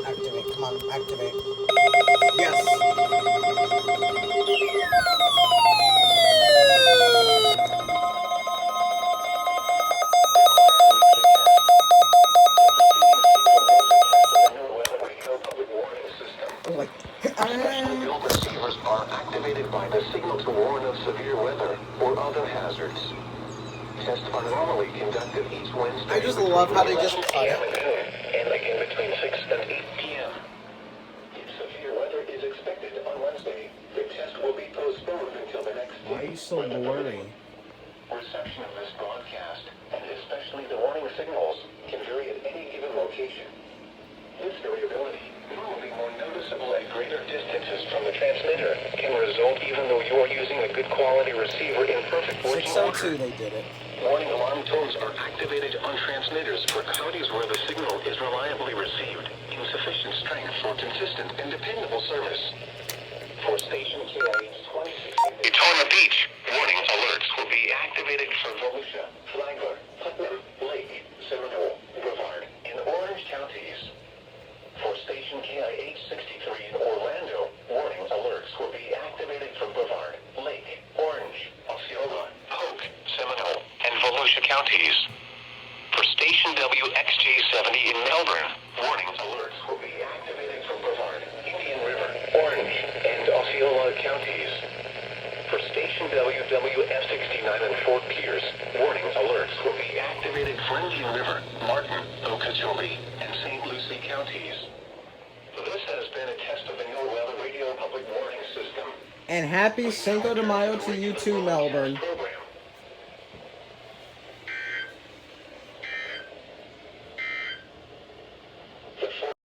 Activate, come on, activate. Yes. Oh my Specially built receivers are activated by the signal to warn of severe weather or other hazards. Tests are normally conducted each Wednesday. I just love how they just cut it. And again between 6 and 8 p.m. If severe weather is expected on Wednesday, the test will be postponed until the next day. Why are you so blurry? Reception of this broadcast, and especially the warning signals, can vary at any given location. This variability, normally more noticeable at greater distances from the transmitter, can result even though you are using a good quality receiver in perfect working order. 602 they did it. Warning alarm tones are activated on transmitters for counties where the signal is reliably received in sufficient strength for consistent and dependable service. For station KIH 2060, Daytona Beach, warning alerts will be activated for Volusia, Flagler, Putnam, Lake, Seminole, Brevard, and Orange counties. For station KIH 63 in Orlando, warning alerts will be activated for Brevard, Lake, Orange, Osceola, Polk, Seminole, and Volusia counties. For station WXJ70 in Melbourne, warning alerts will be activated for Brevard, Indian River, Orange, and Osceola counties. For station WWF69 in Fort Pierce, warning alerts will be activated for Indian River, Martin, Okeechobee, and St. Lucie counties. This has been a test of the NOAA Radio Public Warning System. And happy Cinco de Mayo to you too, Melbourne.